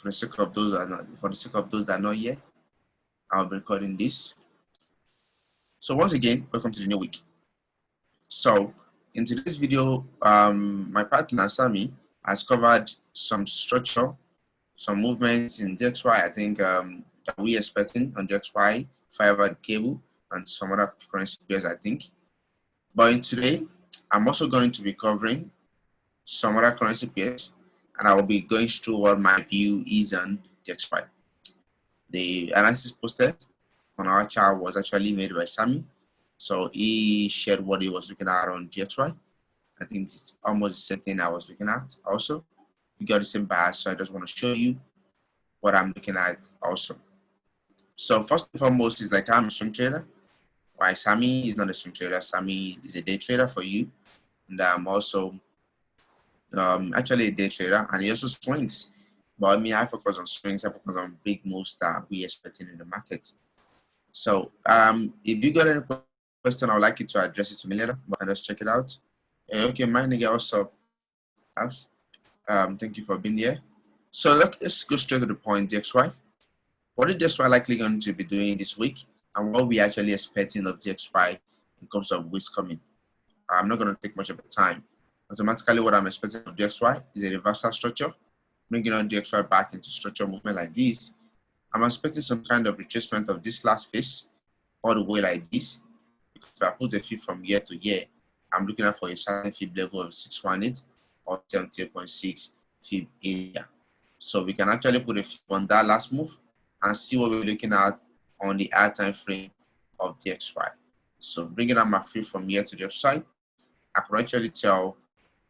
For the sake of those that are not here, I'll be recording this. So once again, welcome to the new week. So in today's video, my partner Sammy has covered some structure, some movements in DXY. I think that we're expecting on DXY, fiber cable, and some other currency pairs, I think. But in today, I'm also going to be covering some other currency pairs, and I will be going through what my view is on DXY. The analysis posted on our chart was actually made by Sammy. So he shared what he was looking at on DXY. I think it's almost the same thing I was looking at also. We got the same bias, so I just want to show you what I'm looking at also. So first and foremost is like I'm a swing trader. Why Sammy is not a swing trader. Sammy is a day trader for you. And I'm also actually a day trader, and he also swings. But I focus on swings. I focus on big moves that we're expecting in the market. So if you got any question, I would like you to address it to me later, but let's check it out. Okay, my nigga, what's up? Thank you for being here. So let's go straight to the point, DXY. What is DXY likely going to be doing this week, and what we actually expecting of DXY in terms of weeks coming? I'm not going to take much of the time. Automatically, what I'm expecting of DXY is a reversal structure, bringing on DXY back into structure movement like this. I'm expecting some kind of retracement of this last phase all the way like this. If I put a fib from year to year, I'm looking at for a certain fib level of 618 or 78.6 fib area. So we can actually put a fib on that last move and see what we're looking at on the higher time frame of DXY. So bringing up my fib from here to the upside, I could actually tell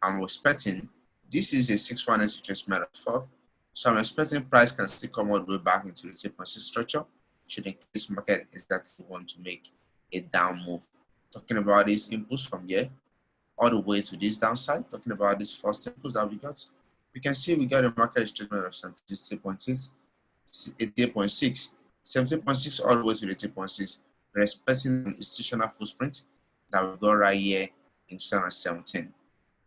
I'm expecting this is a 618 retracement of 4. So I'm expecting price can still come all the way back into the 8.6 structure should in case market exactly want to make a down move. Talking about this impulse from here all the way to this downside, talking about this first impulse that we got, we can see we got a market treatment of 78.6, 88.6, 70.6 all the way to the 8.6, respecting an institutional footprint that we got right here in 2017.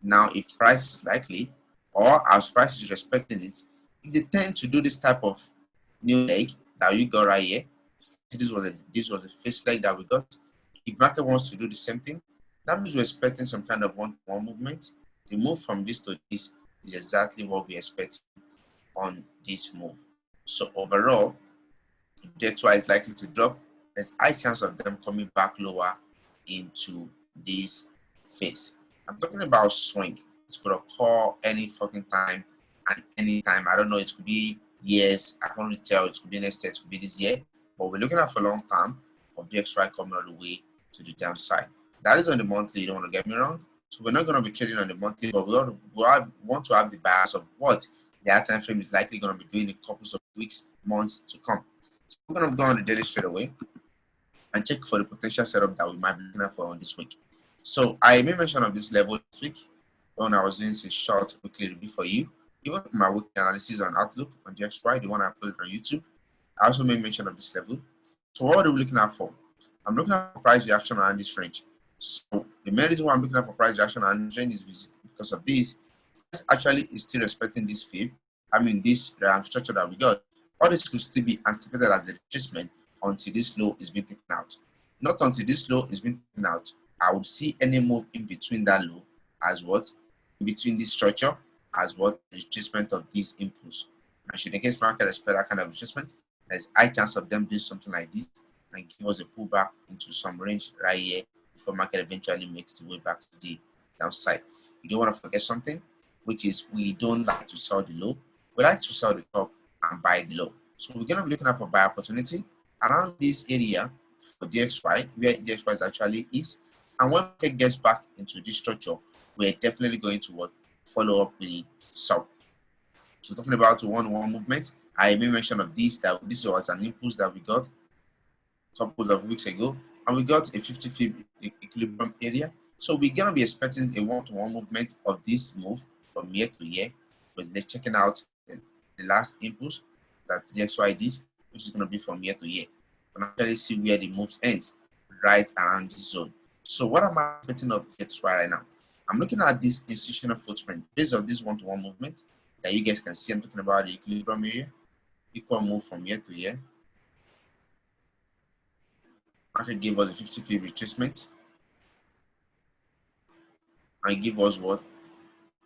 Now, if price is likely, or as price is respecting it, if they tend to do this type of new leg that we got right here, this was a face leg that we got. If market wants to do the same thing, that means we're expecting some kind of one-to-one movement. The move from this to this is exactly what we expect on this move. So overall, if DXY is likely to drop, there's a high chance of them coming back lower into this phase. I'm talking about swing. It's gonna call any fucking time and any time. I don't know, it could be years. I can't really tell. It could be next year, it could be this year. But we're looking at for a long term of DXY coming all the way to the downside. That is on the monthly, you don't want to get me wrong. So we're not going to be trading on the monthly, but we want to have the bias of what the higher time frame is likely going to be doing in a couple of weeks, months to come. So we're going to go on the daily straight away and check for the potential setup that we might be looking at for on this week. So I made mention of this level this week when I was doing a short weekly review for you. Even my weekly analysis on Outlook on DXY, the one I put on YouTube, I also made mention of this level. So what are we looking at for? I'm looking at for price reaction around this range. So the main reason why I'm looking at for price reaction around this range is because of this. Price actually is still respecting this fib. I mean this structure that we got. All this could still be anticipated as a retracement until this low is being taken out. Not until this low is being taken out, I would see any move in between that low as what? In between this structure as what? The retracement of this impulse. And should in case market expect that kind of retracement, there's a high chance of them doing something like this and give us a pullback into some range right here before market eventually makes the way back to the downside. You don't want to forget something, which is we don't like to sell the low. We like to sell the top and buy the low. So we're going to be looking at for buy opportunity around this area for DXY, where DXY actually is. And when market gets back into this structure, we're definitely going to follow up with the sell. So talking about the one-on-one movement, I made mention of this, that this was an impulse that we got a couple of weeks ago, and we got a 50 fib equilibrium area. So we're gonna be expecting a one-to-one movement of this move from year to year. But let's checking out the last impulse that DXY did, which is gonna be from year to year. You can actually see where the moves ends right around this zone. So what am I expecting of DXY right now? I'm looking at this institutional footprint based on this one-to-one movement that you guys can see. I'm talking about the equilibrium area. equal move from here to here. Market give us a 50 pip retracement and give us what?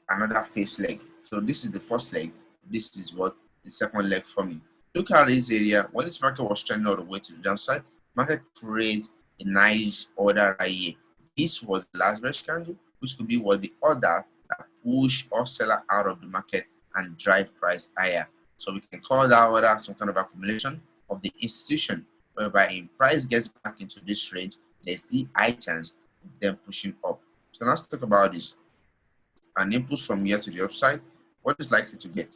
Another face leg. So this is the first leg. This is what the second leg for me. Look at this area. When this market was trending all the way to the downside, market creates a nice order right here. This was the last bearish candle, which could be what the order that push or seller out of the market and drive price higher. So we can call that order some kind of accumulation of the institution, whereby if price gets back into this range, there's the high chance of them pushing up. So let's talk about this. An impulse from here to the upside, what is likely to get?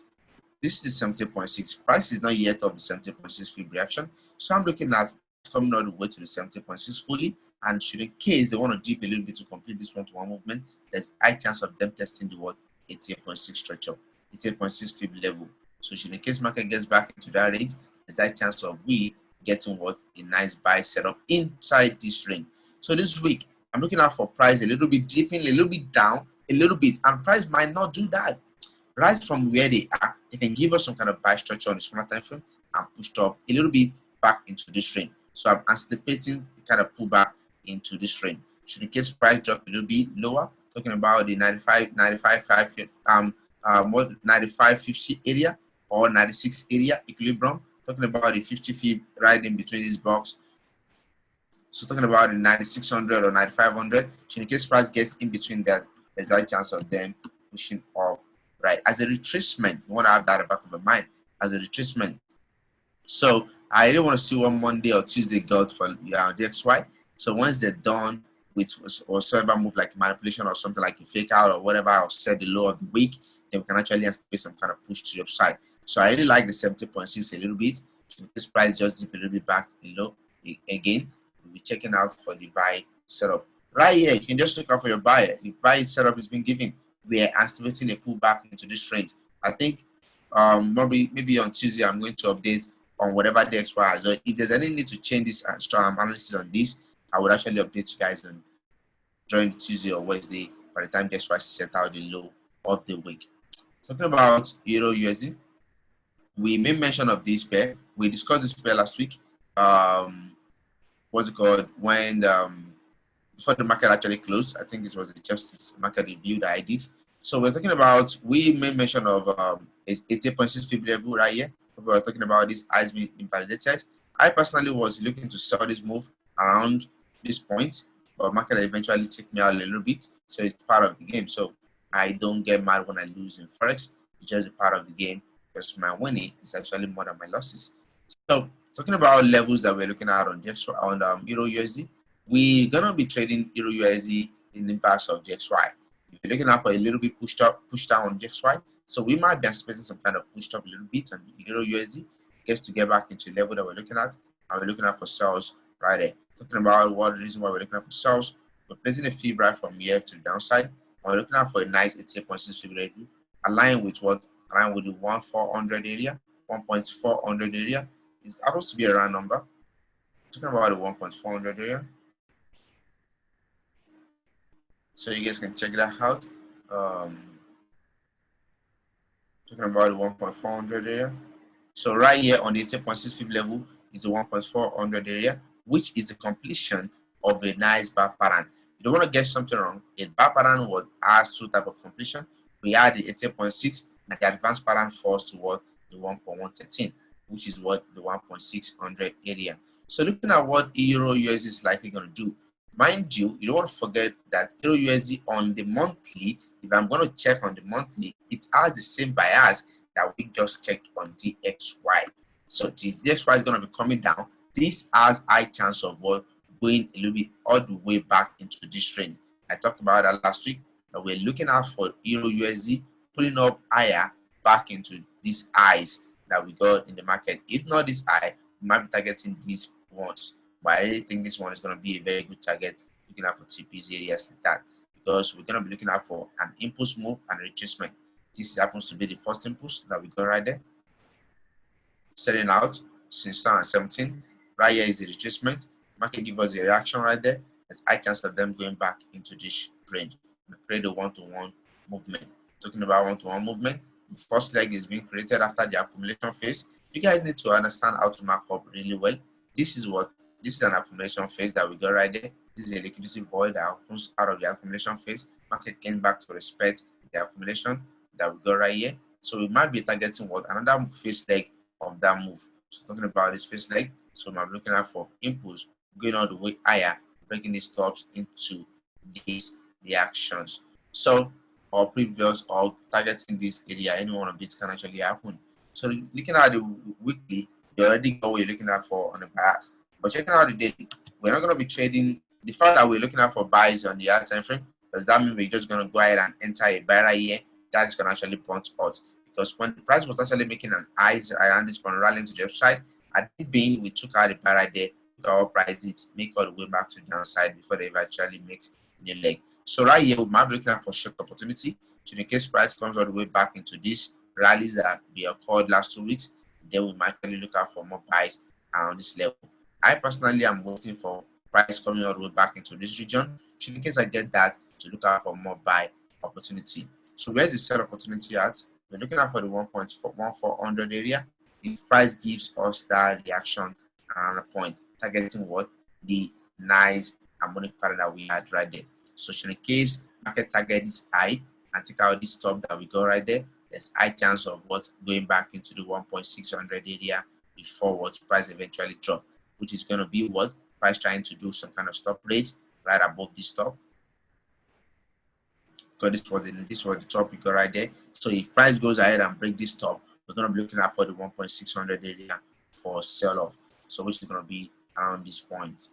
This is 70.6. Price is not yet of the 70.6 fib reaction, so I'm looking at coming all the way to the 70.6 fully. And should in case they want to dip a little bit to complete this one-to-one movement, there's a high chance of them testing the what 88.6 structure, 88.6 fib level. So should in case market gets back into that range, there's a high chance of we getting what a nice buy setup inside this range. So this week I'm looking out for price a little bit dipping, a little bit down, a little bit, and price might not do that. Right from where they are, they can give us some kind of buy structure on the smaller time frame and push up a little bit back into this range. So I'm anticipating the kind of pullback into this range. Should in case price drop a little bit lower, talking about the 95.50 area or 96 area equilibrium, talking about the 50 fib right in between this box. So talking about the 9600 or 9500, should in case price gets in between that, there's a high chance of them pushing up. Right, as a retracement, you want to have that at the back of the mind as a retracement. So I really want to see what Monday or Tuesday got for DXY. So once they're done with whatsoever move like manipulation or something like a fake out or whatever, or set the low of the week, then we can actually anticipate some kind of push to the upside. So I really like the 70.6 a little bit. This price just dip a little bit back low again. We'll be checking out for the buy setup. Right here, you can just look out for your buyer. The buy setup is being given. We are estimating a pullback into this range. I think maybe on Tuesday I'm going to update on whatever DXY has. So if there's any need to change this analysis on this, I would actually update you guys on during the Tuesday or Wednesday by the time DXY set out the low of the week. Talking about Euro USD, we made mention of this pair. We discussed this pair last week. What's it called? When before the market actually closed, I think it was just market review that I did. So we're talking about, we made mention of 88.6 fib level right here. We were talking about this has been invalidated. I personally was looking to sell this move around this point, but market eventually took me out a little bit. So it's part of the game. So I don't get mad when I lose in Forex. It's just a part of the game because my winning is actually more than my losses. So talking about levels that we're looking at on Euro USD, we're gonna be trading Euro USD in the inverse of DXY. If you're looking out for a little bit pushed down on DXY, so we might be expecting some kind of pushed up a little bit on Euro USD, gets to get back into the level that we're looking at, and we're looking at for sales right there. Talking about what the reason why we're looking at for sales, we're placing a fib right from here to the downside, and we're looking at for a nice 88.6 fib review, aligned with what? Aligned with the 1.400 area, 1.400 area. It happens to be a round number. Talking about the 1.400 area. So you guys can check that out. Talking about the 1.400 area. So right here on the 88.6 fib level is the 1.400 area, which is the completion of a nice bar pattern. You don't want to get something wrong. A bar pattern has two types of completion. We had the 88.6 and the advanced pattern falls toward the 1.113, which is what the 1.600 area. So looking at what Euro USD is likely going to do, mind you, you don't want to forget that Euro USD on the monthly, if I'm going to check on the monthly, it has the same bias that we just checked on DXY. So the DXY is going to be coming down. This has high chance of what going a little bit all the way back into this range. I talked about that last week, that we're looking out for Euro USD pulling up higher back into these highs that we got in the market. If not this high, we might be targeting these ones. But I really think this one is going to be a very good target, looking out for TPs areas like that, because we're going to be looking out for an impulse move and retracement. This happens to be the first impulse that we got right there, setting out since 2017. Right here is the retracement. Market give us a reaction right there. There's high chance of them going back into this range and create a one-to-one movement. Talking about one-to-one movement, The first leg is being created after the accumulation phase. You guys need to understand how to mark up really well. This is an accumulation phase that we got right there. This is a liquidity void that comes out of the accumulation phase. Market came back to respect the accumulation that we got right here. So we might be targeting another phase leg of that move. So talking about this phase leg, so I'm looking at for impulse going all the way higher, breaking the stops into these reactions. So or previous or targeting this area, any one of these can actually happen. So looking at the weekly, you already got what you're looking at for on the bias. But checking out the daily, we're not going to be trading. The fact that we're looking at for buys on the higher time frame, does that mean we're just going to go ahead and enter a buy right here? That's going to actually bounce us. Because when the price was actually making an eyes around this point rallying to the upside, at the being we took out the buy right there, our price it make all the way back to the downside before they eventually makes new leg. So right here we might be looking at for short opportunity. So in case price comes all the way back into these rallies that we occurred last 2 weeks, then we might actually look out for more buys around this level. I personally am waiting for price coming all the way back into this region. So in case I get that, to look out for more buy opportunity. So where's the sell opportunity at? We're looking at for the 1.1400 area. If price gives us that reaction around a point, targeting what? The nice harmonic pattern that we had right there. So in case market target is high and take out this stop that we got right there, there's high chance of what going back into the 1.600 area before what price eventually drop, which is going to be what price trying to do some kind of stop rate right above this stop. Because this was the top we got right there. So if price goes ahead and break this top, we're going to be looking at for the 1.600 area for sell off. So which is going to be around this point.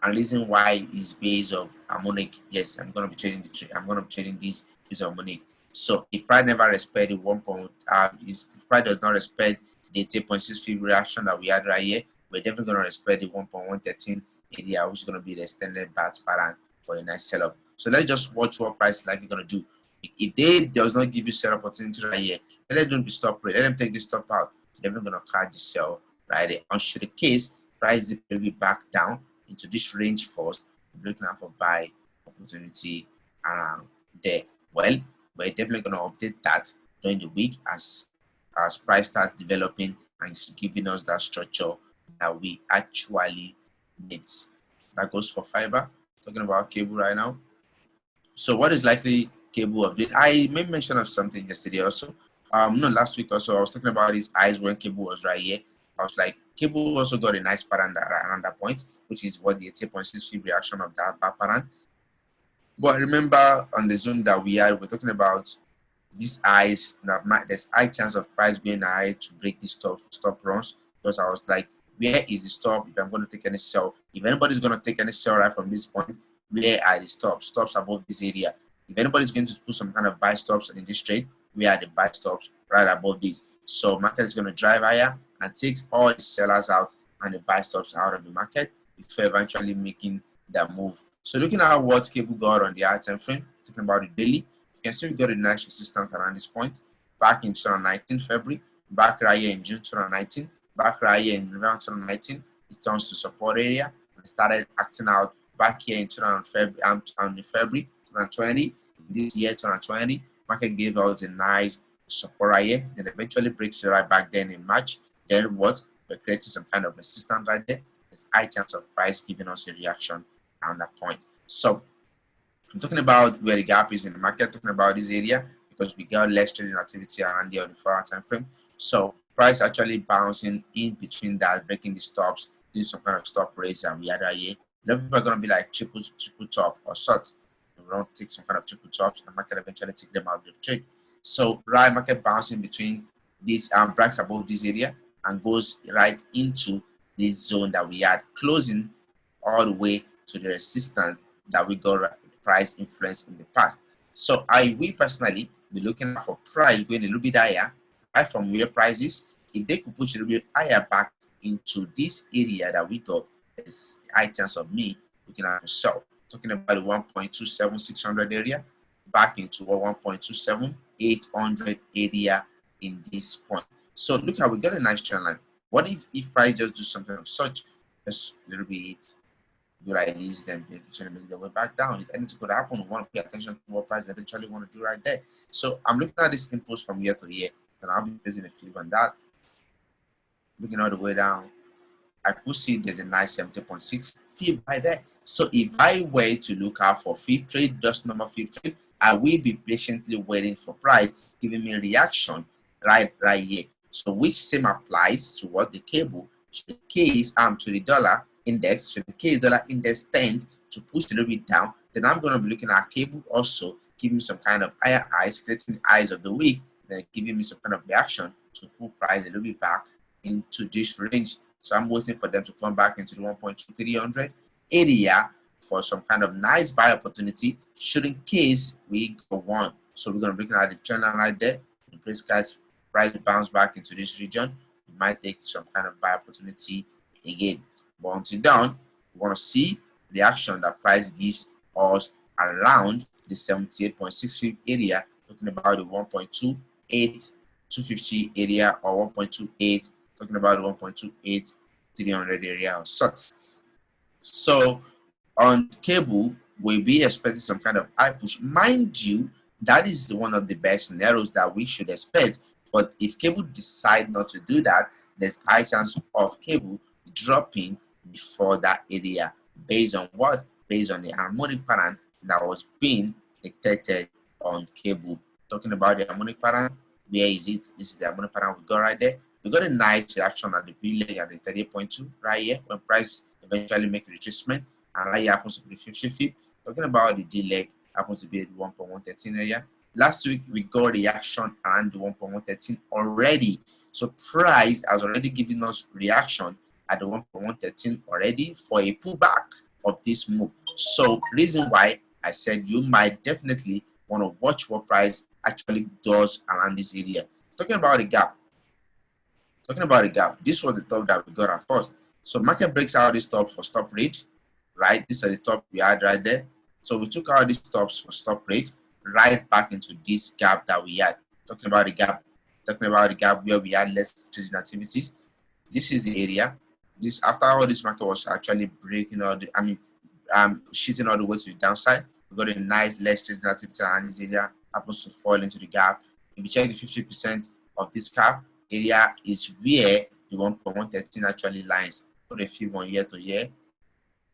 And reason why is based of harmonic. Yes, I'm going to be trading this based on harmonic. So if price never respect the if price does not respect the 8.65 reaction that we had right here, we're definitely going to respect the 1.113 area, which is going to be the extended bat pattern for a nice sell-up. So let's just watch what price is likely going to do. If they does not give you sell opportunity right here, let them be stop rate. Let them take this stop out. They're not going to catch the sell right there. On the case, price will be back down into this range first, looking out for buy opportunity around there. Well, we're definitely going to update that during the week as price starts developing and it's giving us that structure that we actually need. That goes for fiber. Talking about cable right now. So what is likely cable update? I made mention of something yesterday also. No, last week also I was talking about his eyes when cable was right here. I was like, cable also got a nice pattern around that point, which is what the 8.65 reaction of that pattern. But remember on the Zoom that we had, we're talking about these eyes that there's high chance of price going high to break this stop runs, because I was like, where is the stop if I'm going to take any sell? If anybody's going to take any sell right from this point, where are the stops above this area? If anybody's going to put some kind of buy stops in this trade, where are the buy stops right above this? So market is going to drive higher and takes all the sellers out and the buy stops out of the market before eventually making that move. So looking at what cable got on the high time frame, talking about the daily, you can see we got a nice resistance around this point back in 2019 February, back right here in June 2019, back right here in November 2019. It turns to support area and started acting out back here in February 2020. This year 2020, market gave us a nice support right here, then eventually breaks it right back then in March. Then what? We're creating some kind of resistance right there. There's high chance of price giving us a reaction around that point. So I'm talking about where the gap is in the market, talking about this area because we got less trading activity around the 4-hour time frame. So price actually bouncing in between that, breaking the stops, doing some kind of stop raise and we had right here. Then people are gonna be like triple top or short. We don't take some kind of triple tops and market eventually take them out of the trade. So right market bouncing between this breaks above this area and goes right into this zone that we had, closing all the way to the resistance that we got price influence in the past. So we personally be looking for price going a little bit higher right from where price is. If they could push a little bit higher back into this area that we got, there's high chance of me looking at a sell. Talking about the 1.27600 area back into a 1.27800 area in this point. So look how we got a nice trend line. What if price just do something of such? Just a little bit do like this, then they eventually make their way back down. If anything could happen, we want to pay attention to what price they eventually want to do right there. So I'm looking at this inputs from year to year, and I'll be placing a fib on that, looking all the way down. I could see there's a nice 70.6 fib right there. So if I were to look out for fib trade, just normal fib trade, I will be patiently waiting for price giving me a reaction right here. So which same applies to what the cable should the case to the dollar index. Should the case dollar index tend to push a little bit down, then I'm going to be looking at cable also giving me some kind of higher highs, creating the highs of the week, then giving me some kind of reaction to pull price a little bit back into this range. So I'm waiting for them to come back into the 1.2300 area for some kind of nice buy opportunity, should in case we go on. So we're going to be looking at the trend line right there. In case guys price bounce back into this region, we might take some kind of buy opportunity again. But until then, we want to see the action that price gives us around the 78.65 area, talking about the 1.28 250 area, or 1.28, talking about 1.28 300 area or such. So on cable, we'll be expecting some kind of high push. Mind you, that is one of the best scenarios that we should expect. But if cable decide not to do that, there's high chance of cable dropping before that area. Based on what? Based on the harmonic pattern that was being dictated on cable. Talking about the harmonic pattern, where is it? This is the harmonic pattern we got right there. We got a nice reaction at the B leg at the 38.2 right here when price eventually make a retracement, and right here happens to be 50 fib. Talking about the D leg, happens to be at 1.113 area. Last week we got reaction around the 1.113 already. So price has already given us reaction at the 1.113 already for a pullback of this move. So reason why I said you might definitely want to watch what price actually does around this area. Talking about the gap. This was the top that we got at first. So market breaks out this top for stop rate, right? This is the top we had right there. So we took out these tops for stop rate right back into this gap that we had. Talking about the gap where we had less trading activities. This is the area. This after all this market was actually breaking all the, shooting all the way to the downside. We got a nice less trading activity around this area, happens to fall into the gap. If you check the 50% of this gap area is where the 1.113 actually lies. Put a fib on year to year.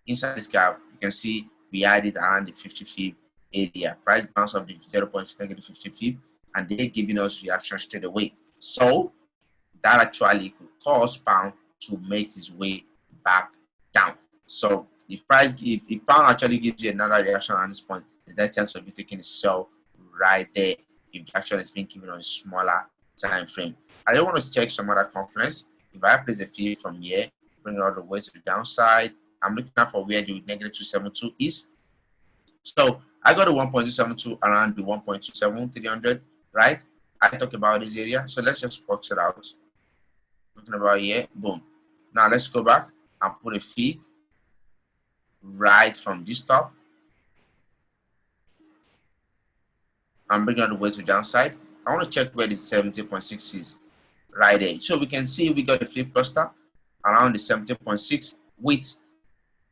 Inside this gap, you can see we had it around the 50 fib area. Price bounce of the 0.2 negative 50 fib, and they're giving us reaction straight away. So that actually could cause pound to make his way back down. So if pound actually gives you another reaction at this point, there's that chance of you taking a sell right there if the action is being given on a smaller time frame. I don't want to check some other confluence. If I place a fib from here, bring it all the way to the downside, I'm looking out for where the negative 272 is. So I got a 1.272 around the 1.27 300, right? I talk about this area, so let's just box it out. Looking about here, boom. Now let's go back and put a fib right from this top and bring it all the way to the downside. I want to check where the 70.6 is right there. So we can see we got a flip cluster around the 70.6 with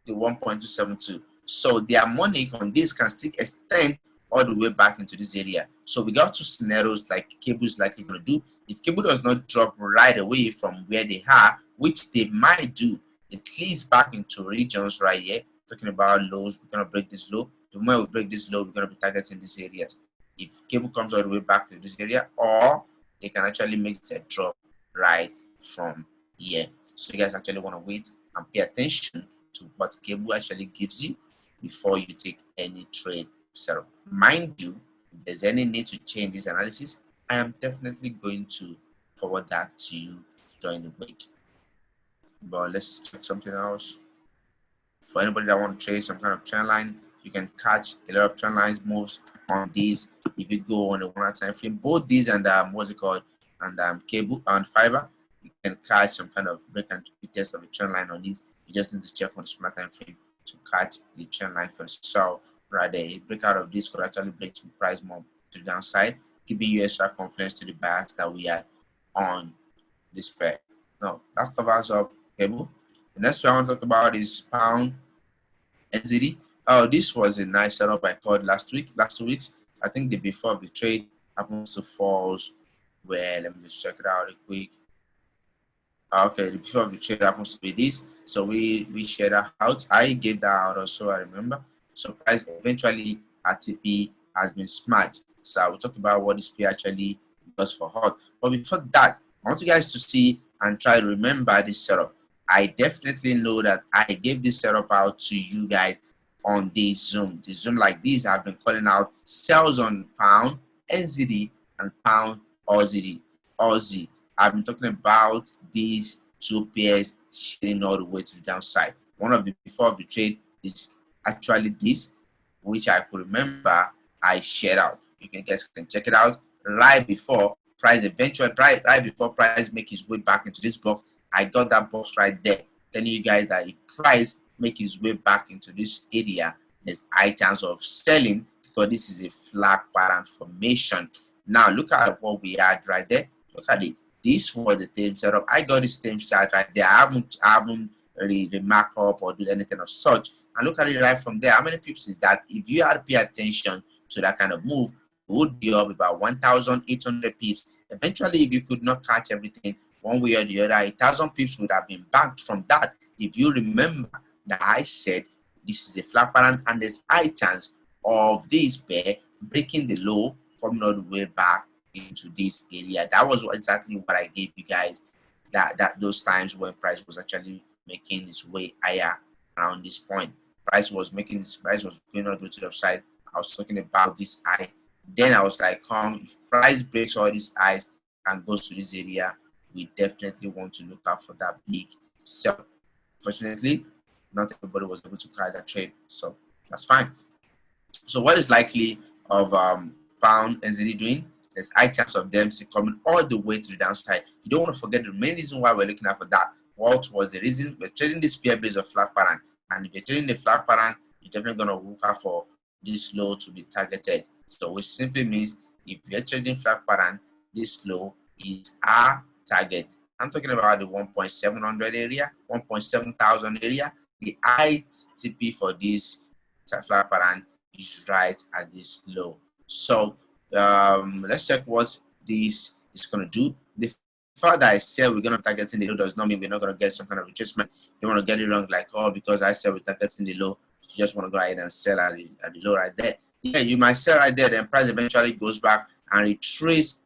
the 1.272. So the harmonic on this can still extend all the way back into this area. So we got two scenarios like cable is likely going to do. If cable does not drop right away from where they are, which they might do, it leads back into regions right here. Talking about lows, we're going to break this low. The moment we break this low, we're going to be targeting these areas. If cable comes all the way back to this area, or they can actually make a drop right from here. So you guys actually want to wait and pay attention to what cable actually gives you before you take any trade setup. Mind you, if there's any need to change this analysis, I am definitely going to forward that to you during the week. But let's check something else. For anybody that want to trade some kind of trend line, you can catch a lot of trend lines moves on these. If you go on the 1 hour time frame, both these and what's it called, and cable and fiber, you can catch some kind of break and test of a trend line on these. You just need to check on the smart time frame to catch the trend line first. So right there, a breakout of this could actually break the price more to the downside, giving you extra confidence to the bias that we had on this pair. Now that covers up cable. The next pair I want to talk about is pound. NZD. Oh, this was a nice setup I called last 2 weeks. I think the before of the trade happens to falls where, let me just check it out real quick. Okay, the before of the trade happens to be this. So we shared that out. I gave that out also, I remember. So price eventually RTP has been smashed. So I will talk about what this P actually does for us. But before that, I want you guys to see and try to remember this setup. I definitely know that I gave this setup out to you guys on this Zoom. The Zoom like this, I've been calling out sells on pound, NZD, and pound Aussie. I've been talking about these two pairs shading all the way to the downside. One of the before of the trade is actually this, which I could remember I shared out. You guys can check it out right before price eventually right before price make his way back into this box. I got that box right there, telling you guys that if price make his way back into this area, there's high chance of selling because this is a flag pattern formation. Now look at what we had right there. Look at it. This was the same setup. I got the same chart right there. I haven't really remarked up or do anything of such. And look at it right from there. How many pips is that? If you had to pay attention to that kind of move, it would be up about 1,800 pips. Eventually, if you could not catch everything one way or the other, 1,000 pips would have been banked from that. If you remember that I said this is a flat pattern and there's high chance of this pair breaking the low, coming all the way back into this area. That was exactly what I gave you guys that those times when price was actually making its way higher around this point. Price was going all the way to the upside. I was talking about this high. Then I was like, if price breaks all these highs and goes to this area, we definitely want to look out for that big sell. Fortunately, not everybody was able to carry that trade, so that's fine. So what is likely of pound NZD doing? There's high chance of them coming all the way to the downside. You don't want to forget the main reason why we're looking out for that. What was the reason? We're trading this pair based of flat pattern, and if you're trading the flat pattern, you're definitely going to look out for this low to be targeted. So which simply means if you're trading flat pattern, this low is our target. I'm talking about the 1.700 area, 1.7,000 area. The ITP for this flat pattern is right at this low. So let's check what this is going to do. The fact that I said we're going to target in the low does not mean we're not going to get some kind of retracement. You don't want to get it wrong, like, oh, because I said we're targeting the low, you just want to go ahead and sell at the low right there. Yeah, you might sell right there, then price eventually goes back and retrace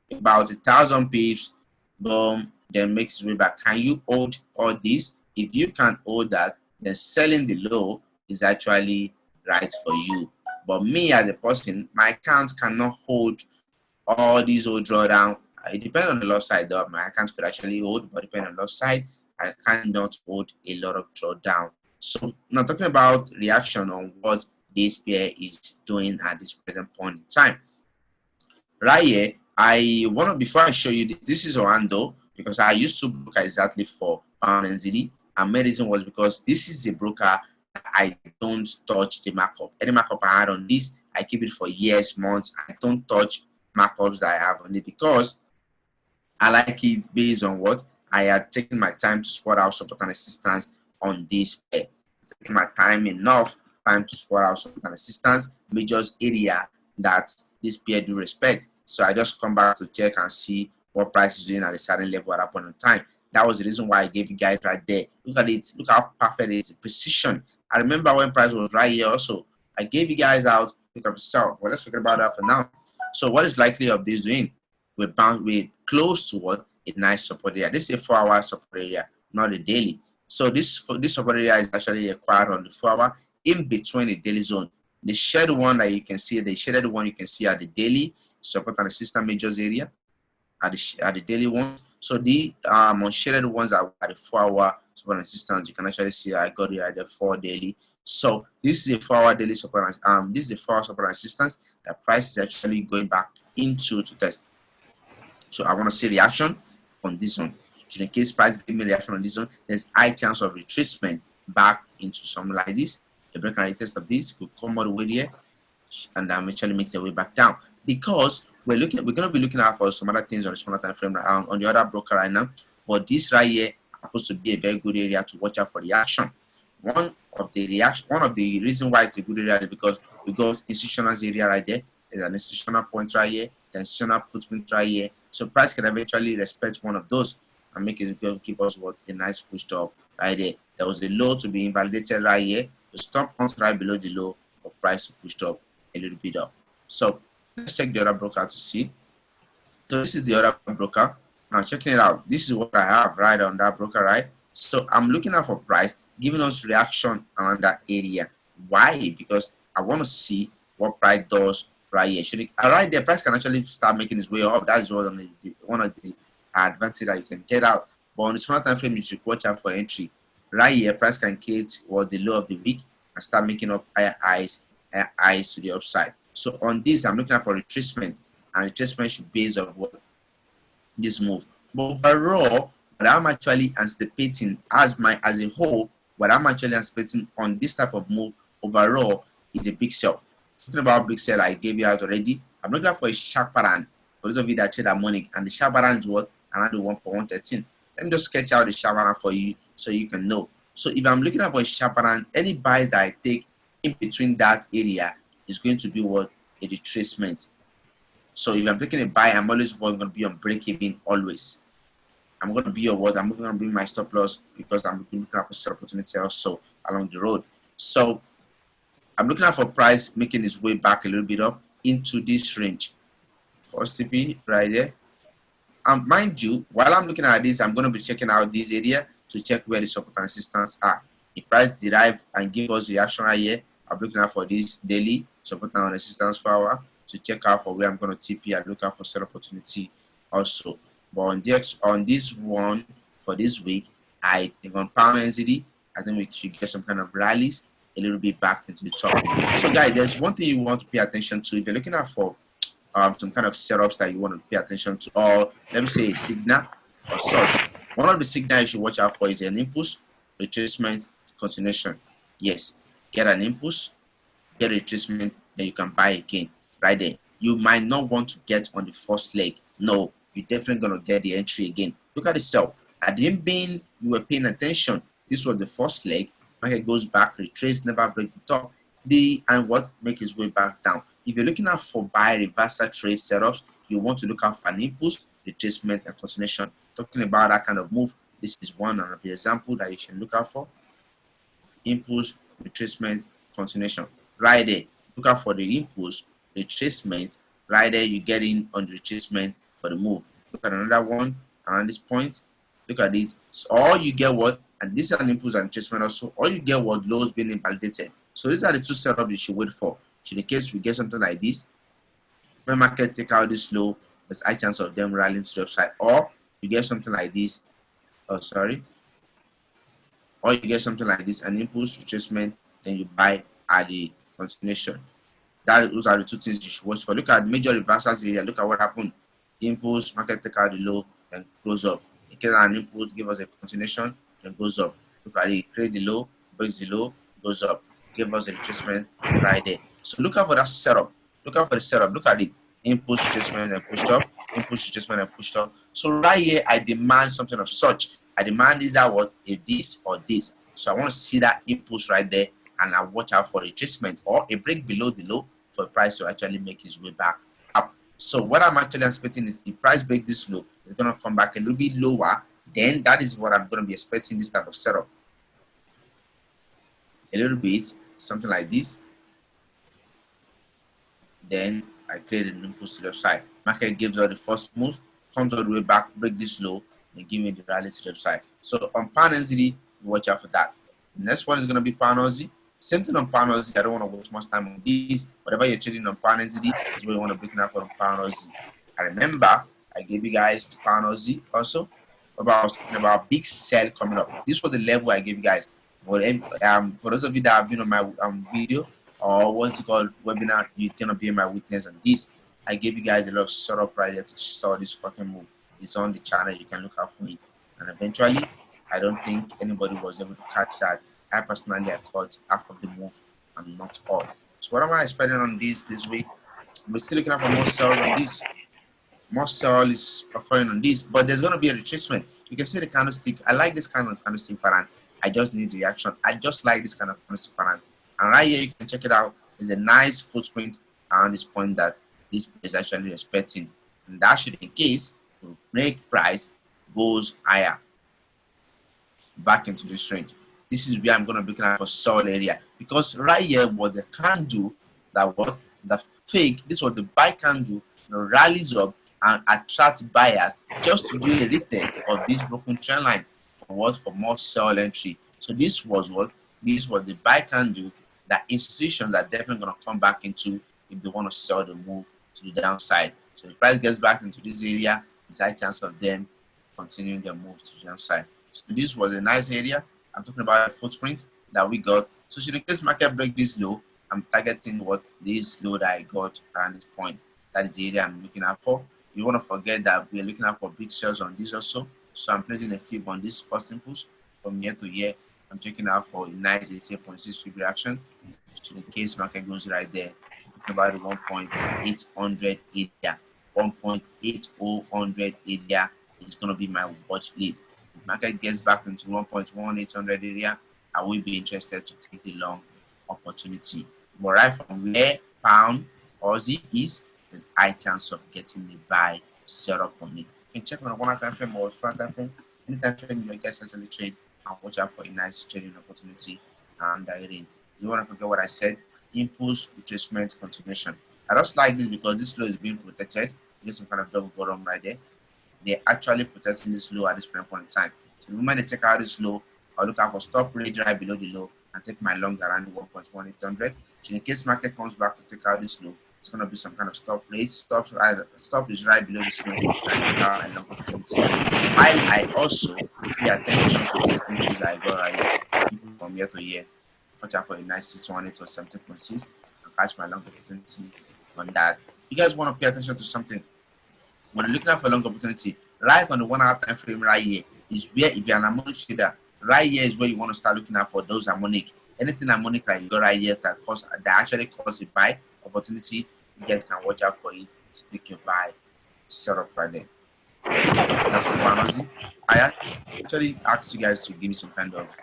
about 1,000 pips, boom, then makes its way back. Can you hold all this? If you can hold that, then selling the low is actually right for you. But me as a person, my accounts cannot hold all these old drawdown. It depends on the loss side though. My accounts could actually hold, but depending on the loss side, I cannot hold a lot of drawdown. So now talking about reaction on what this pair is doing at this present point in time. Right here, before I show you this is Orlando, because I used to broker exactly for pound NZD, and my reason was because this is a broker I don't touch the markup. Any markup I had on this, I keep it for years, months. I don't touch markups that I have on it because I like it based on what I had taken my time to spot out support and resistance on this pair. Taking my time to spot out support and resistance, major area that this pair do respect. So I just come back to check and see what price is doing at a certain level at that point in time. That was the reason why I gave you guys right there. Look at it. Look how perfect it is. Precision. I remember when price was right here also. I gave you guys out with a sell. Well, let's forget about that for now. So what is likely of this doing? We're close to what? A nice support area. This is a 4-hour support area, not a daily. So this support area is actually acquired on the 4-hour in between the daily zone. The shaded one that you can see, the shaded one you can see at the daily support and resistance majors area at the daily one. So the unshaded ones are at the 4-hour support and resistance. You can actually see I got it at the 4 daily. So this is a 4-hour daily support. This is the 4-hour support and resistance. The price is actually going back into to test. So I want to see reaction on this one. So in case price give me reaction on this one, there's high chance of retracement back into something like this. The break and retest of this could come all the way here and eventually makes their way back down. Because we're going to be looking out for some other things on the smaller time frame on the other broker right now. But this right here happens to be a very good area to watch out for the action. One of the reason why it's a good area is because we got institutional area right there. There's an institutional point right here, the institutional footprint right here. So price can eventually respect one of those and make it give us what a nice push up right there. There was a low to be invalidated right here. The stop comes right below the low for price to push up a little bit up. So let's check the other broker to see. So this is the other broker. Now checking it out. This is what I have right on that broker, right? So I'm looking out for price, giving us reaction around that area. Why? Because I want to see what price does right here. Should it, right there, price can actually start making its way up. That's one of the advantage that you can get out. But on the small time frame, you should watch out for entry. Right here, price can create what the low of the week and start making up higher highs to the upside. So on this, I'm looking out for retracement, and retracement should base on what this move. But overall, what I'm actually anticipating as a whole, what I'm actually anticipating on this type of move overall is a big sell. Talking about big sell, I gave you out already. I'm looking for a sharp pattern for those of you that trade harmonic, and the sharp pattern is what around the 1.113. Let me just sketch out the sharp pattern for you so you can know. So if I'm looking for a sharp pattern, any buys that I take in between that area is going to be what a retracement. So if I'm taking a buy, I'm always going to be on break even always. I'm going to be on what? I'm going to bring my stop loss because I'm looking for sell opportunity also along the road. So I'm looking out for price making its way back a little bit up into this range. First TP right there. And mind you, while I'm looking at this, I'm going to be checking out this area to check where the support and resistance are. If price derive and give us reaction right here, I'm looking out for this daily support and resistance for hour to check out for where I'm going to TP and look out for sell opportunity also. But on this one for this week, I think on pound NZD, I think we should get some kind of rallies a little bit back into the top. So guys, there's one thing you want to pay attention to if you're looking out for some kind of setups that you want to pay attention to, or let me say a signal or such. One of the signals you should watch out for is an impulse, retracement, continuation. Yes, get an impulse, get a retracement, then you can buy again right there. You might not want to get on the first leg. No, you're definitely going to get the entry again. Look at the sell. At the end being, you were paying attention. This was the first leg. Market goes back, retrace, never break the top. And what make its way back down. If you're looking out for buy reversal trade setups, you want to look out for an impulse, retracement, and continuation. Talking about that kind of move, this is one of the example that you should look out for. Impulse, retracement, continuation. Right there, look out for the impulse, retracement. Right there, you get in on the retracement for the move. Look at another one around this point. Look at this. So all you get what, and this is an impulse and retracement also. All you get what lows being invalidated. So these are the two setups you should wait for. So in case we get something like this, when market take out this low, there's a high chance of them rallying to the upside. Or you get something like this. Oh, sorry. Or you get something like this, an impulse retracement, then you buy at the continuation. Those are the two things you should watch for. Look at major reversals area. Look at what happened. Impulse, market take out the low, then close up. It get an impulse, give us a continuation, then goes up. Look at it, create the low, breaks the low, goes up. Give us a retracement right there. So look out for that setup. Look out for the setup. Look at it. Impulse retracement and pushed up. Impulse retracement and pushed up. So right here, I demand something of such. I demand is that what if this or this. So I want to see that impulse right there, and I watch out for retracement or a break below the low for the price to actually make its way back up. So what I'm actually expecting is the price break this low, it's gonna come back a little bit lower. Then that is what I'm gonna be expecting this type of setup. A little bit, something like this. Then I create an impulse to the upside. Market gives out the first move, comes all the way back, break this low, and give me the rally to the upside. So on pound NZD, watch out for that. The next one is gonna be pound Aussie. Same thing on pound Aussie. I don't want to waste much time on these. Whatever you're trading on pound NZD is what you want to break out for pound Aussie. I remember I gave you guys pound Aussie also. I was talking about big sell coming up. This was the level I gave you guys. For those of you that have been on my video or what's it called webinar, you're gonna be my witness on this. I gave you guys a lot of setup right there to saw this fucking move. It's on the channel. You can look out for it. And eventually, I don't think anybody was able to catch that. I personally caught half of the move and not all. So what am I expecting on this week? We're still looking at for more sales on this. More sell is occurring on this, but there's going to be a retracement. You can see the candlestick. I like this kind of candlestick pattern. I just need reaction. I just like this kind of candlestick pattern. And right here, you can check it out. There's a nice footprint around this point that this is actually respecting. And that should, in case, break price goes higher back into this range. This is where I'm going to be looking at for sell area, because right here what they can do that what the fake, this was the buy can do, rallies up and attract buyers just to do a retest of this broken trend line for what, for more sell entry. So this was what, this was the buy can do that institutions are definitely going to come back into if they want to sell the move to the downside. So the price gets back into this area, there's a high chance of them continuing their move to the downside. So this was a nice area. I'm talking about a footprint that we got. So should the case market break this low, I'm targeting what this low that I got around this point. That is the area I'm looking out for. You want to forget that we're looking out for big sales on this also. So I'm placing a fib on this first impulse from year to year. I'm checking out for a nice 88.6 fib reaction. Should the case market goes right there, I'm talking about the 1.800 area, 1.8000 area is going to be my watch list. If market gets back into 1.1800 area, I will be interested to take the long opportunity. But right from where pound Aussie is, there's high chance of getting the buy set up on it. You can check on a 1 hour time frame or 2 hour time frame. Any time frame you guys actually trade, and watch out for a nice trading opportunity and therein. You don't want to forget what I said. Impulse retracement continuation. I just like this because this low is being protected. There's some kind of double bottom right there. They're actually protecting this low at this point in time. So the moment they take out this low, I'll look out for stop rate right below the low and take my long around 1.1800. So in case market comes back to take out this low, it's going to be some kind of stop rate. Stop is right below this low and take out my long opportunity. While I also pay attention to this impulse that I got right here, from year to year. Watch out for a nice 618 or 17.6 and catch my long opportunity on that. You guys want to pay attention to something when you're looking at for a long opportunity, right on the 1 hour time frame right here is where, if you're an harmonic trader, right here is where you want to start looking at for those harmonic. Anything harmonic that you got right here that actually cause a buy opportunity, you guys can watch out for it to take your buy setup right there. That's for Panazi. I actually asked you guys to give me some kind of,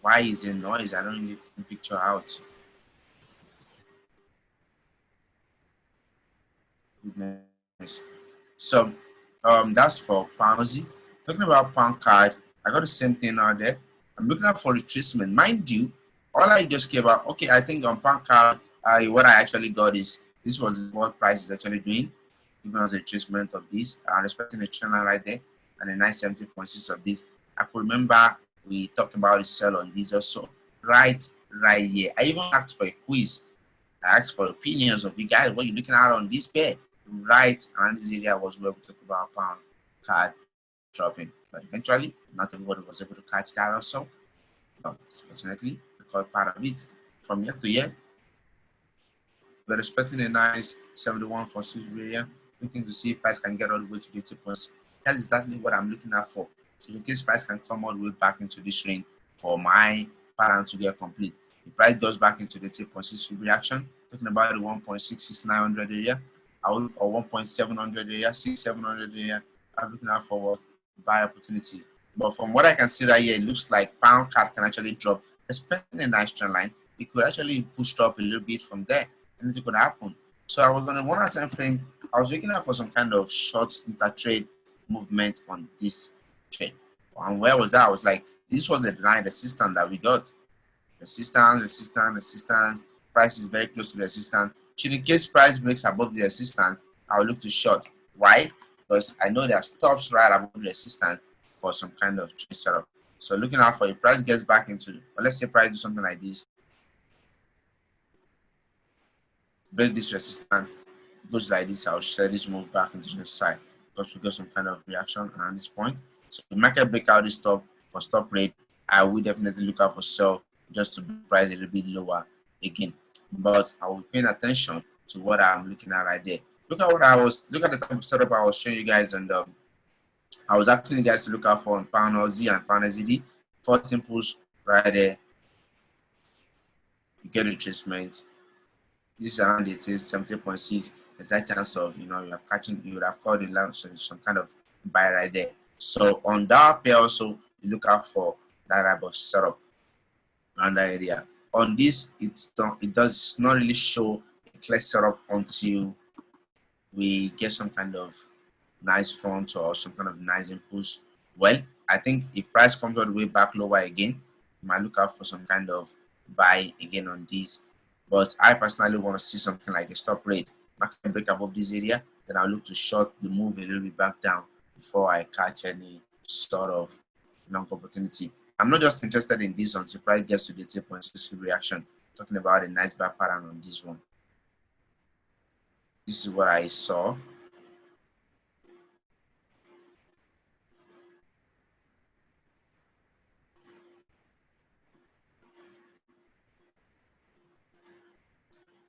why is there noise? I don't really picture out. Goodness. So that's for Panazi. Talking about pound card, I got the same thing out there. I'm looking out for retracement. Mind you, all I just care about, okay, I think on pound card, what I actually got is this was what price is actually doing, even as a retracement of this. I'm expecting a trend line right there and a nice 70.6 of this. I could remember we talked about the sell on this also right here. I even asked for a quiz. I asked for opinions of you guys. What you looking at on this pair? Right around this area was where we talked about pound card dropping, but eventually not everybody was able to catch that also. But fortunately, because part of it from year to year, we're expecting a nice 71 for Swiss area, looking to see if price can get all the way to the 80.6. That's exactly what I'm looking at for. So in case price can come all the way back into this range for my pattern to get complete. The price goes back into the 8.6 reaction, talking about the 1.66900 area, or 1.700 area, 6700 area. I'm looking out for what buy opportunity. But from what I can see right here, it looks like pound card can actually drop, especially a nice trend line. It could actually push up a little bit from there. Anything could happen. So I was on a 1 hour time frame. I was looking out for some kind of short inter-trade movement on this trade. And where was that? I was like, this was the line resistance that we got. Resistance. Price is very close to the resistance. Should in case price breaks above the resistance, I'll look to short. Why? Because I know there are stops right above the resistance for some kind of trade setup. So looking out for a price gets back into, or let's say price do something like this. Break this resistance, goes like this, I'll share this move back into the side because we got some kind of reaction around this point. So the market break out this stop for stop rate, I will definitely look out for sell just to price a little bit lower again. But I will pay attention to what I'm looking at right there. Look at the type of setup I was showing you guys, and I was asking you guys to look out for on pound Aussie and pound SZD. First impulse right there. You get retracement. This is around the 70.6. There's that chance of you would have caught in line some kind of buy right there. So on that pair also, you look out for that type of setup around that area. On this, it does not really show a clear setup until we get some kind of nice front or some kind of nice impulse. Well, I think if price comes all the way back lower again, you might look out for some kind of buy again on this. But I personally want to see something like a stop rate. Market break above this area, then I'll look to short the move a little bit back down before I catch any sort of long opportunity. I'm not just interested in this until price gets to the 0.63 reaction. Talking about a nice buy pattern on this one. This is what I saw.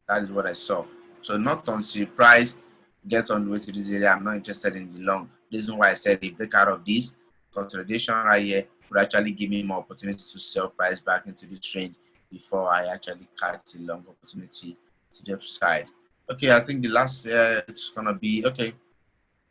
That is what I saw. So not until price gets on the way to this area, I'm not interested in the long. Reason why I said the break out of this consolidation right here would actually give me more opportunity to sell price back into this range before I actually catch the long opportunity to the upside. Okay, I think the last it's gonna be okay.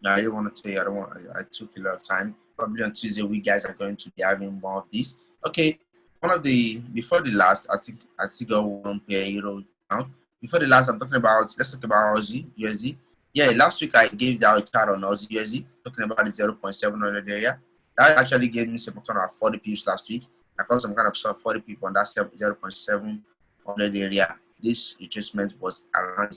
Now I really want to tell you, I took a lot of time. Probably on Tuesday we guys are going to be having more of this. Okay, one of the before the last, I think I still got one pair euro now. Before the last, I'm talking about, let's talk about Aussie USD. Yeah, last week I gave that chart on Aussie USD, talking about the 0.700 area. That actually gave me some kind of 40 pips last week. I got some kind of short 40 pips on that 0.700 area. This retracement was around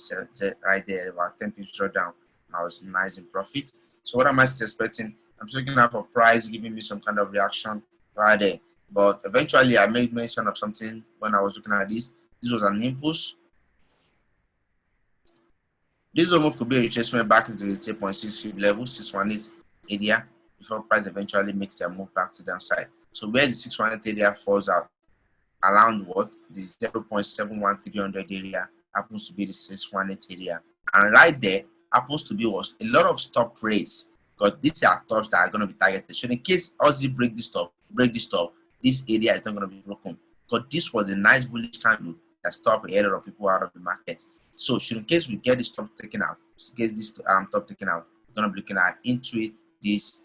right there, about 10 pips drawdown. I was nice in profit. So what am I still expecting? I'm still looking out for price giving me some kind of reaction right there. But eventually I made mention of something when I was looking at this. This was an impulse. This move could be a retracement back into the 0.63 level, 618 area, before price eventually makes their move back to downside. So where the 618 area falls out, around what the 0.71300 area happens to be the 618 area, and right there happens to be was a lot of stop rates, because these are tops that are going to be targeted. So in case Aussie break this top, this area is not going to be broken, because this was a nice bullish candle that stopped a lot of people out of the market. So should in case we get this top taken out, top taken out, we're going to be looking at into it this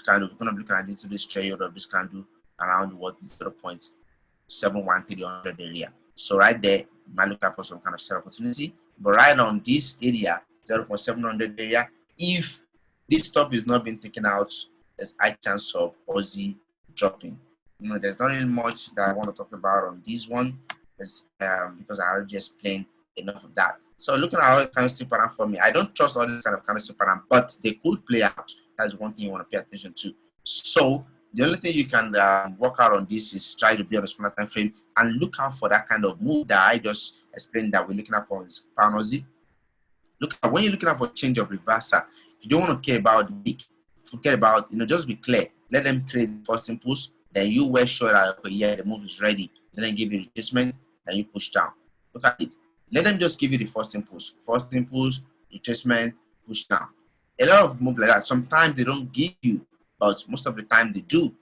candle. We're going to be looking at into this trade of this candle around what 0.71300 area. So right there, you might look out for some kind of sell opportunity. But right on this area, 0.700 area, if this top is not being taken out, there's a high chance of Aussie dropping. There's not really much that I want to talk about on this one, because I already explained enough of that. So looking at all the candlestick pattern for me, I don't trust all this kind of candlestick pattern, but they could play out. That's one thing you want to pay attention to. So the only thing you can work out on this is try to be on a smaller time frame and look out for that kind of move that I just explained that we're looking at for this pound Aussie. Look at when you're looking at for change of reversal, you don't want to care about the week. Forget about, just be clear. Let them create the first impulse, then you were sure that the move is ready. Then give you retracement, then you push down. Look at it. Let them just give you the first impulse. First impulse, retracement, push down. A lot of moves like that. Sometimes they don't give you, but most of the time they do.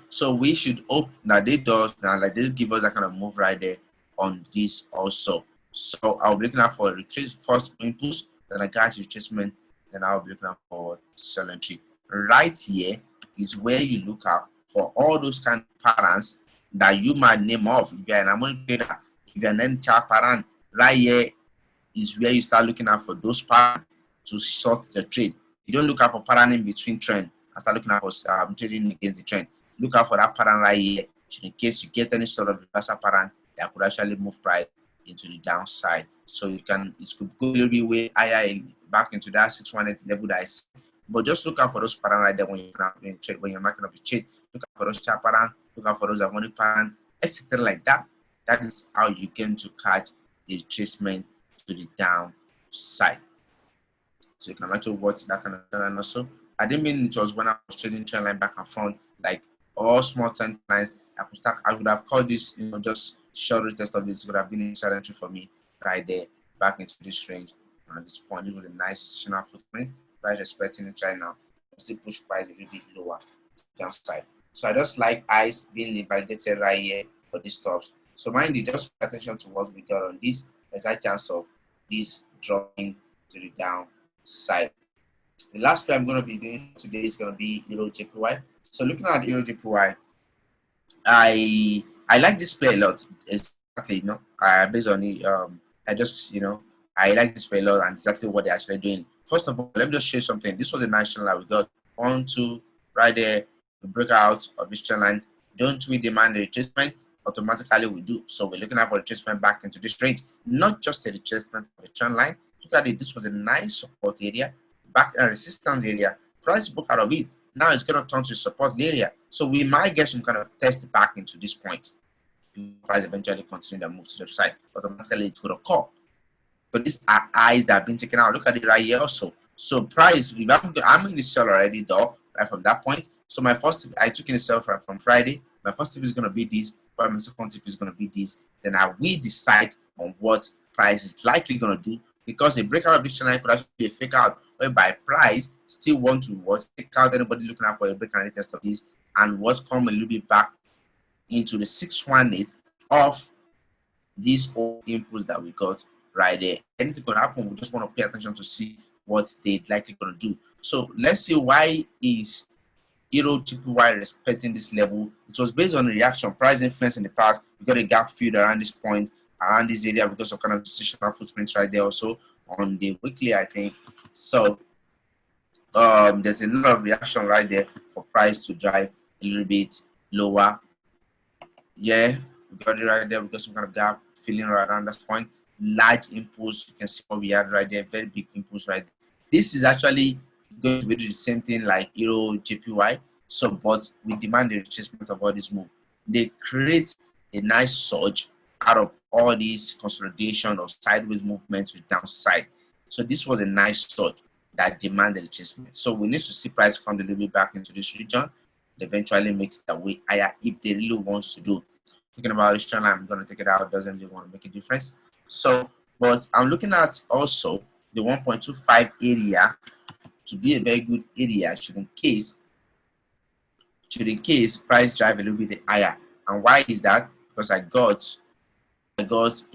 So we should hope that they give us that kind of move right there on this also. So I'll be looking out for a retrace first impulse, then I got retracement, then I'll be looking out for sell entry. Right here is where you look out for all those kind of patterns that you might name off. If you're an amount trader, if you're an chart pattern, right here is where you start looking out for those patterns to short the trade. You don't look out for pattern in between trend and start looking out for trading against the trend. Look out for that pattern right here, in case you get any sort of reversal pattern that could actually move price into the downside. So it could go a little bit way higher back into that 618 level that I see. But just look out for those patterns right there when you're marking up the trade. Look out for those chart pattern, look out for those harmonic pattern, etc. like that. That is how you can to catch a retracement to the downside. So you can actually watch that kind of trend. And also, I didn't mean it was when I was trading trend line back and front, like all small trend lines. I would have called this, just short retest of this. Would have been inside entry for me right there, back into this range. And at this point, it was a nice positional footprint. Price expecting it right now. Still push price a little bit lower downside. So I just like ICE being validated right here for these stops. So mind you, just pay attention to what we got on this. There's a chance of this dropping to the downside. The last play I'm going to be doing today is going to be Euro JPY. So looking at Euro JPY, I like this play a lot. Exactly, based on the I just I like this play a lot and exactly what they're actually doing. First of all, let me just show you something. This was the nice channel that we got. 1, 2, right there. We break out of this trend line. Don't we demand a retracement? Automatically we do. So we're looking at for retracement back into this range, not just a retracement of the trend line. Look at it. This was a nice support area, back in a resistance area. Price broke out of it. Now it's going to turn to support area. So we might get some kind of test back into this point. Price eventually continue to move to the side. Automatically it's going to call. But these are eyes that have been taken out. Look at it right here also. So price, I'm in the sell already though, right from that point. So my first tip, I took in the sell from Friday. My first tip is going to be this. But my second tip is going to be this. Then I will decide on what price is likely going to do, because a breakout of this channel could actually be a fake out, whereby price still want to take out anybody looking out for a breakout test of this, and what's come a little bit back into the 618 of these old inputs that we got right there. Anything could happen. We just want to pay attention to see what they're likely going to do. So let's see, why is Euro JPY respecting this level? It was based on the reaction price influence in the past. We got a gap filled around this point, around this area, because of kind of decisional footprints right there also on the weekly, I think. So there's a lot of reaction right there for price to drive a little bit lower. Yeah, we got it right there. We got some kind of gap filling right around this point. Large impulse. You can see what we had right there. Very big impulse right there. This is actually going to be the same thing like Euro JPY. So, but we demand the retracement of all this move. They create a nice surge out of all these consolidation or sideways movements with downside. So this was a nice surge that demanded retracement. So we need to see price come a little bit back into this region. Eventually makes their way higher if they really wants to do. Thinking about this channel, I'm going to take it out. Doesn't really want to make a difference. So, but I'm looking at also the 1.25 area to be a very good area, should in case price drive a little bit higher. And why is that? Because I got a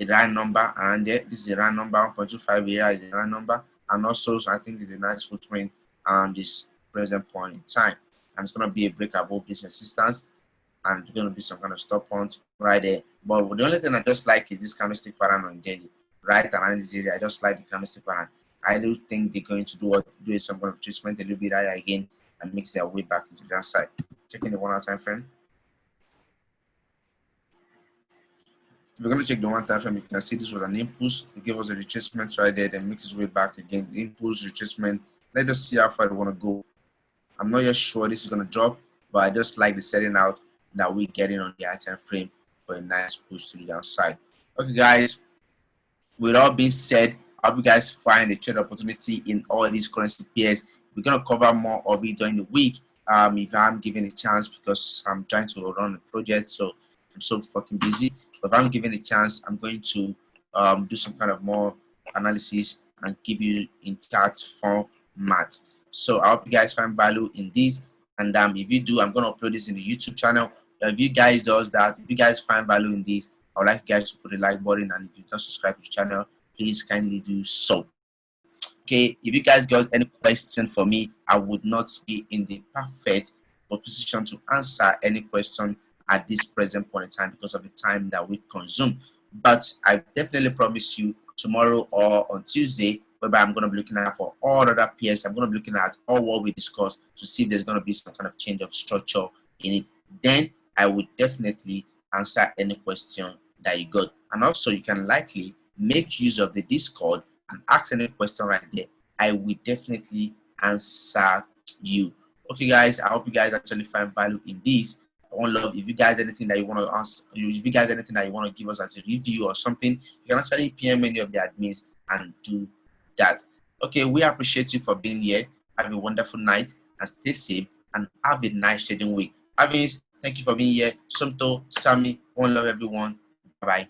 round number around there. This is a round number. 1.25 area is a round number, and also I think it's a nice footprint around this present point in time. And it's going to be a break above this resistance, and going to be some kind of stop point right there. But the only thing I just like is this candlestick pattern on daily, right around this area. I just like the candlestick pattern. I do think they're going to do some kind of adjustment a little bit higher again and mix their way back into that side. Checking the 1 hour time frame. If we're going to check the 1 time frame, you can see this was an impulse. It gave us a retracement right there, then makes its way back again. Impulse, retracement. Let us see how far they want to go. I'm not yet sure this is going to drop, but I just like the setting out that we're getting on the high time frame for a nice push to the downside. Okay, guys, with all being said, I hope you guys find a trade opportunity in all these currency pairs. We're going to cover more of it during the week if I'm given a chance, because I'm trying to run a project, so I'm so fucking busy. But if I'm given a chance, I'm going to do some kind of more analysis and give you in chart format. So I hope you guys find value in this, and if you do, I'm going to upload this in the YouTube channel. If you guys does that, if you guys find value in this, I would like you guys to put a like button, and if you don't subscribe to the channel, please kindly do so. Okay, if you guys got any question for me, I would not be in the perfect position to answer any question at this present point in time because of the time that we've consumed. But I definitely promise you tomorrow or on Tuesday, whereby I'm going to be looking at for all other pairs. I'm going to be looking at all what we discussed to see if there's going to be some kind of change of structure in it. Then I would definitely answer any question that you got. And also you can likely make use of the Discord and ask any question right there. I will definitely answer you. Okay, guys, I hope you guys actually find value in this. I want love. If you guys anything that you want to ask, if you guys anything that you want to give us as a review or something, you can actually PM any of the admins and do that. Okay, we appreciate you for being here. Have a wonderful night and stay safe and have a nice trading week. Admins, thank you for being here. Sumto, Sammy, one love everyone. Bye bye.